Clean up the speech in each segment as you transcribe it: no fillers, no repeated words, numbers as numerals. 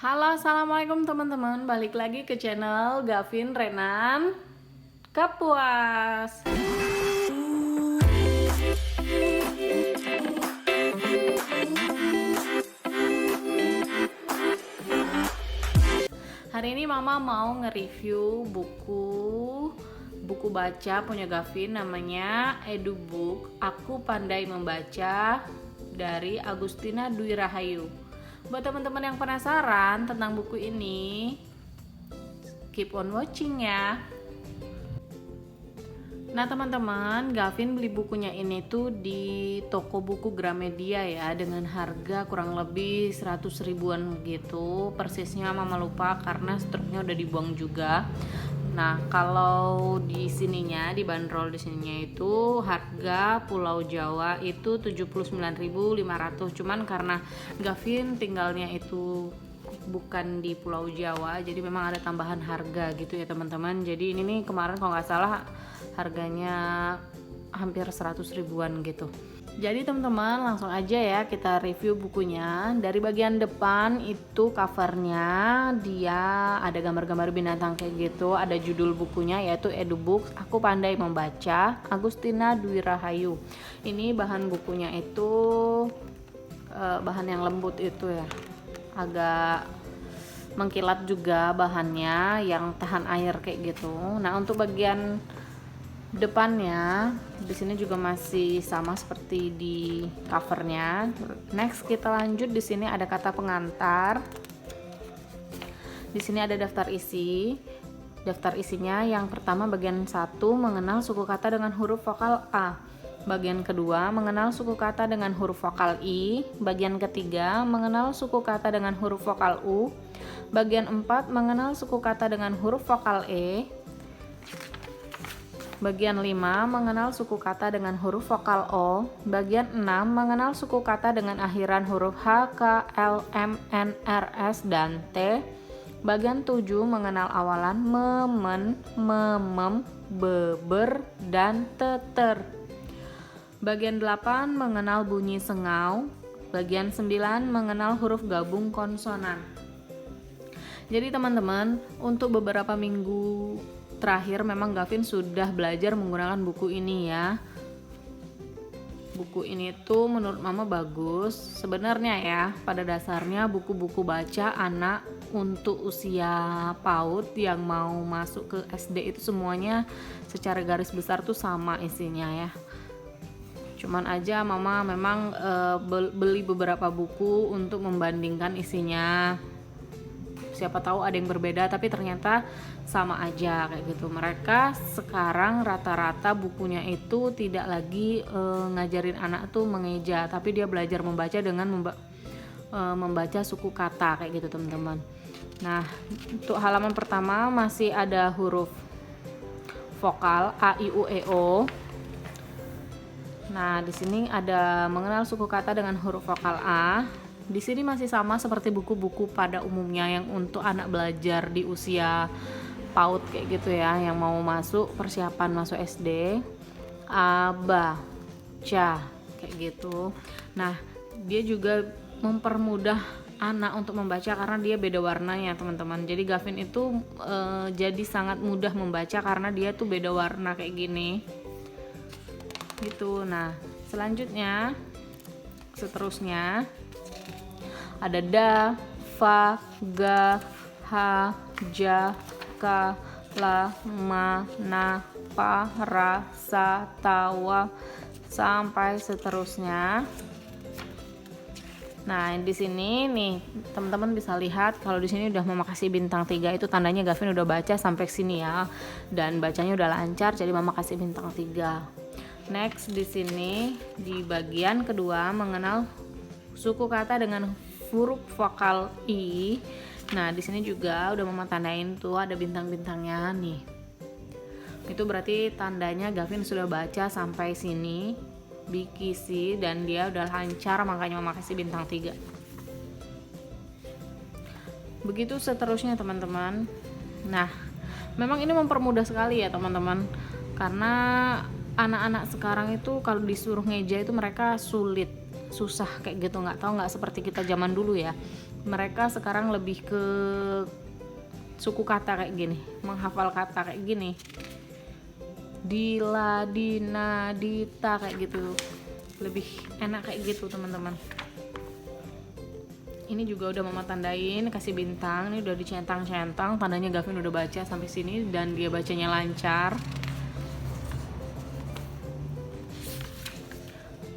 Halo, assalamualaikum teman-teman. Balik lagi ke channel Gavin Renan Kapuas. Hari ini Mama mau nge-review buku baca punya Gavin, namanya Edubook Aku Pandai Membaca dari Agustina Dwi Rahayu. Buat teman-teman yang penasaran tentang buku ini, keep on watching ya. Nah teman-teman, Gavin beli bukunya ini tuh di toko buku Gramedia ya, dengan harga kurang lebih 100 ribuan gitu. Persisnya Mama lupa karena struknya udah dibuang juga. Nah kalau di sininya, dibanderol di sininya itu harga Pulau Jawa itu 79.500. Cuman karena Gavin tinggalnya itu bukan di Pulau Jawa, jadi memang ada tambahan harga gitu ya teman-teman. Jadi ini nih kemarin kalau nggak salah harganya hampir 100 ribuan gitu. Jadi teman-teman langsung aja ya kita review bukunya. Dari bagian depan itu covernya dia ada gambar-gambar binatang kayak gitu. Ada judul bukunya yaitu Edubook Aku Pandai Membaca, Agustina Dwi Rahayu. Ini bahan bukunya itu bahan yang lembut itu ya, agak mengkilat juga bahannya, yang tahan air kayak gitu. Nah untuk bagian depannya di sini juga masih sama seperti di covernya. Next kita lanjut, di sini ada kata pengantar. Di sini ada daftar isi. Daftar isinya yang pertama bagian 1 mengenal suku kata dengan huruf vokal A. Bagian kedua mengenal suku kata dengan huruf vokal I. Bagian ketiga mengenal suku kata dengan huruf vokal U. Bagian 4 mengenal suku kata dengan huruf vokal E. Bagian 5 mengenal suku kata dengan huruf vokal O. Bagian 6 mengenal suku kata dengan akhiran huruf H, K, L, M, N, R, S, dan T. Bagian 7 mengenal awalan memen, memem, beber, dan teter. Bagian 8 mengenal bunyi sengau. Bagian 9 mengenal huruf gabung konsonan. Jadi teman-teman, untuk beberapa minggu terakhir memang Gavin sudah belajar menggunakan buku ini ya. Buku ini tuh menurut Mama bagus. Sebenarnya ya, pada dasarnya buku-buku baca anak untuk usia PAUD yang mau masuk ke SD itu semuanya secara garis besar tuh sama isinya ya. Cuman aja Mama memang beli beberapa buku untuk membandingkan isinya. Siapa tahu ada yang berbeda, tapi ternyata sama aja kayak gitu. Mereka sekarang rata-rata bukunya itu tidak lagi ngajarin anak tuh mengeja, tapi dia belajar membaca dengan membaca suku kata kayak gitu teman-teman. Nah untuk halaman pertama masih ada huruf vokal A, I, U, E, O. Nah di sini ada mengenal suku kata dengan huruf vokal A. Di sini masih sama seperti buku-buku pada umumnya yang untuk anak belajar di usia PAUD kayak gitu ya, yang mau masuk persiapan masuk SD. A, ba, ca kayak gitu. Nah dia juga mempermudah anak untuk membaca karena dia beda warnanya teman-teman. Jadi Gavin itu jadi sangat mudah membaca karena dia tuh beda warna kayak gini gitu. Nah seterusnya ada da, fa, ga, ha, ja, ka, la, ma, na, pa, ra, sa, ta, wa, sampai seterusnya. Nah di sini nih teman-teman bisa lihat kalau di sini udah Mama kasih bintang 3, itu tandanya Gavin udah baca sampai sini ya, dan bacanya udah lancar, jadi Mama kasih bintang 3. Next di sini di bagian kedua mengenal suku kata dengan huruf vokal I. Nah di sini juga udah Mama tandain tuh ada bintang-bintangnya nih. Itu berarti tandanya Gavin sudah baca sampai sini bikisi dan dia udah lancar, makanya Mama kasih bintang 3. Begitu seterusnya teman-teman. Nah memang ini mempermudah sekali ya teman-teman, karena anak-anak sekarang itu kalau disuruh ngeja itu mereka susah kayak gitu, nggak seperti kita zaman dulu ya. mereka sekarang lebih ke suku kata kayak gini, menghafal kata kayak gini, dila, dina, dita, kayak gitu, lebih enak kayak gitu teman-teman. Ini juga udah mama tandain, kasih bintang, ini udah dicentang-centang, tandanya Gavin udah baca sampai sini dan dia bacanya lancar.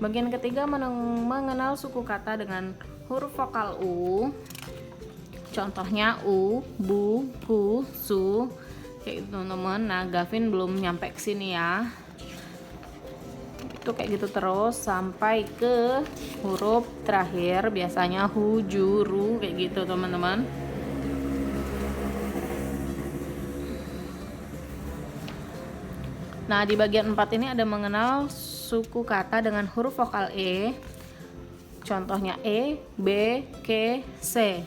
Bagian ketiga, mengenal suku kata dengan huruf vokal U. Contohnya u, bu, pu, su, kayak gitu teman-teman. Nah, Gavin belum nyampe ke sini ya. Itu kayak gitu terus sampai ke huruf terakhir, biasanya hu, ju, ru, kayak gitu teman-teman. Nah, di bagian 4 ini ada mengenal suku kata dengan huruf vokal E. Contohnya E, B, K, C.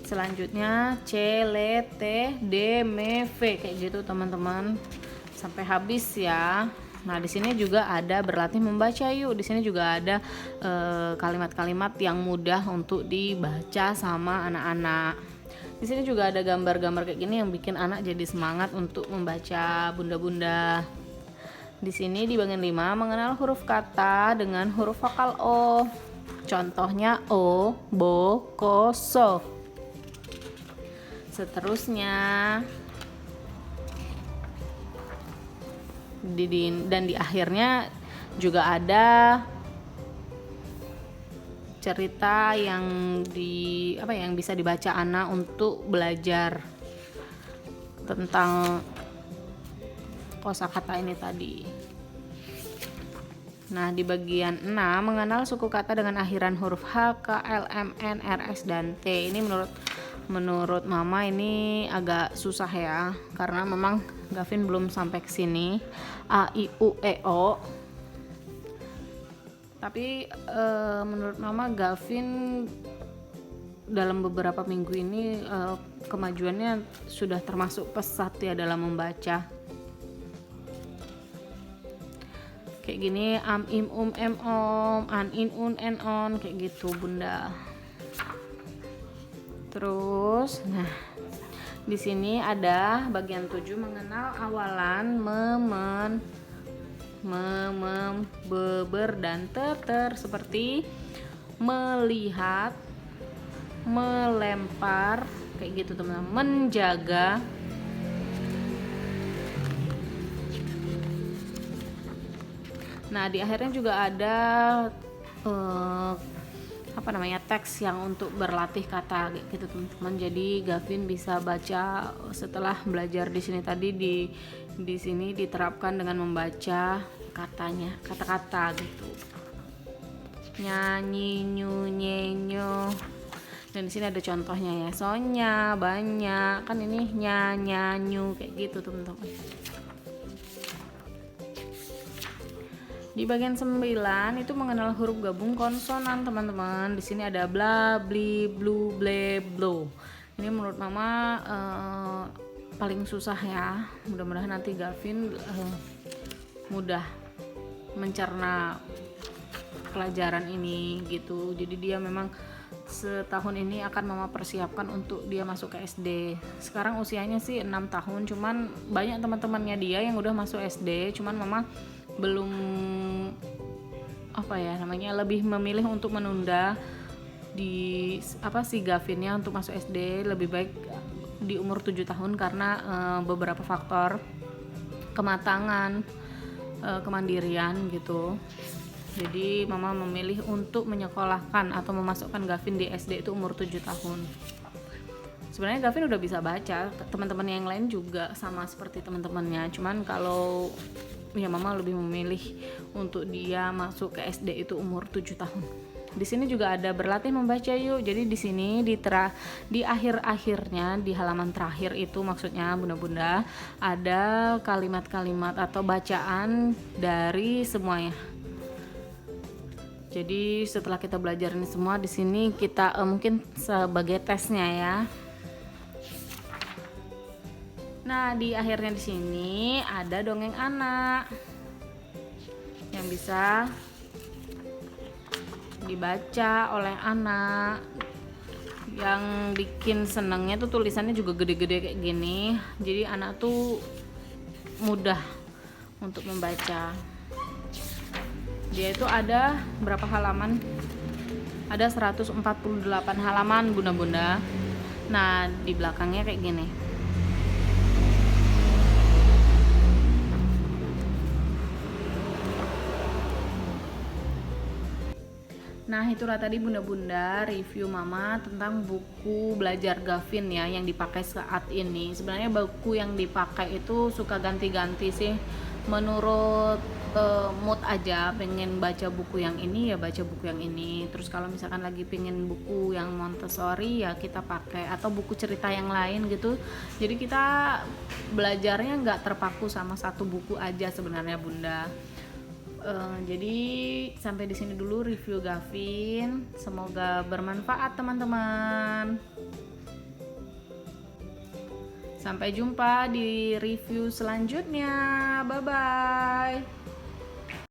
Selanjutnya C, L, T, D, M, V, kayak gitu teman-teman. Sampai habis ya. Nah, di sini juga ada berlatih membaca yuk. Di sini juga ada kalimat-kalimat yang mudah untuk dibaca sama anak-anak. Di sini juga ada gambar-gambar kayak gini yang bikin anak jadi semangat untuk membaca, bunda-bunda. Di sini di bagian 5, mengenal huruf kata dengan huruf vokal O. Contohnya O, Bo, Ko, So. Seterusnya dan di akhirnya juga ada cerita yang yang bisa dibaca anak untuk belajar tentang kosakata ini tadi. Nah, di bagian 6, mengenal suku kata dengan akhiran huruf H, K, L, M, N, R, S, dan T. Ini menurut mama ini agak susah ya, karena memang Gavin belum sampai ke sini. A, I, U, E, O. Tapi menurut mama Gavin dalam beberapa minggu ini kemajuannya sudah termasuk pesat ya dalam membaca. Kayak gini, am, im, em, om, an, in, un, en, on, kayak gitu bunda. Terus, nah di sini ada bagian 7, mengenal awalan memen, beber, dan ter seperti melihat, melempar, kayak gitu teman-teman, menjaga. Nah, di akhirnya juga ada teks yang untuk berlatih kata gitu teman-teman. Jadi Gavin bisa baca setelah belajar di sini tadi, di sini diterapkan dengan membaca katanya, kata-kata gitu. Nyanyi, nyu, nyenyo. Dan di sini ada contohnya ya. Sonya, banyak. Kan ini nyanyu kayak gitu teman-teman. Di bagian 9 itu mengenal huruf gabung konsonan teman-teman. Di sini ada bla, bli, blu, ble, blo. Ini menurut mama paling susah ya. Mudah-mudahan nanti Gavin mudah mencerna pelajaran ini gitu. Jadi dia memang setahun ini akan mama persiapkan untuk dia masuk ke SD. Sekarang usianya sih 6 tahun, cuman banyak teman-temannya dia yang udah masuk SD, cuman mama belum lebih memilih untuk menunda si Gavinnya untuk masuk SD. Lebih baik di umur 7 tahun karena beberapa faktor kematangan, kemandirian gitu. Jadi mama memilih untuk menyekolahkan atau memasukkan Gavin di SD itu umur 7 tahun. Sebenarnya Gavin udah bisa baca, teman-teman yang lain juga sama seperti teman-temannya. Cuman kalau ya mama lebih memilih untuk dia masuk ke SD itu umur 7 tahun. Di sini juga ada berlatih membaca yuk. Jadi di sini di akhir-akhirnya, di halaman terakhir itu maksudnya bunda-bunda, ada kalimat-kalimat atau bacaan dari semuanya. Jadi setelah kita belajar ini semua, di sini kita mungkin sebagai tesnya ya. Nah, di akhirnya di sini ada dongeng anak yang bisa dibaca oleh anak. Yang bikin senengnya tuh tulisannya juga gede-gede kayak gini, jadi anak tuh mudah untuk membaca. Dia itu ada berapa halaman? Ada 148 halaman bunda-bunda. Nah, di belakangnya kayak gini. Nah, itulah tadi bunda-bunda review mama tentang buku belajar Gavin ya yang dipakai saat ini. Sebenarnya buku yang dipakai itu suka ganti-ganti sih, menurut mood aja. Pengen baca buku yang ini ya baca buku yang ini, terus kalau misalkan lagi pengen buku yang Montessori ya kita pakai, atau buku cerita yang lain gitu. Jadi kita belajarnya nggak terpaku sama satu buku aja sebenarnya bunda. Jadi sampai di sini dulu review Gavin. Semoga bermanfaat teman-teman. Sampai jumpa di review selanjutnya. Bye bye.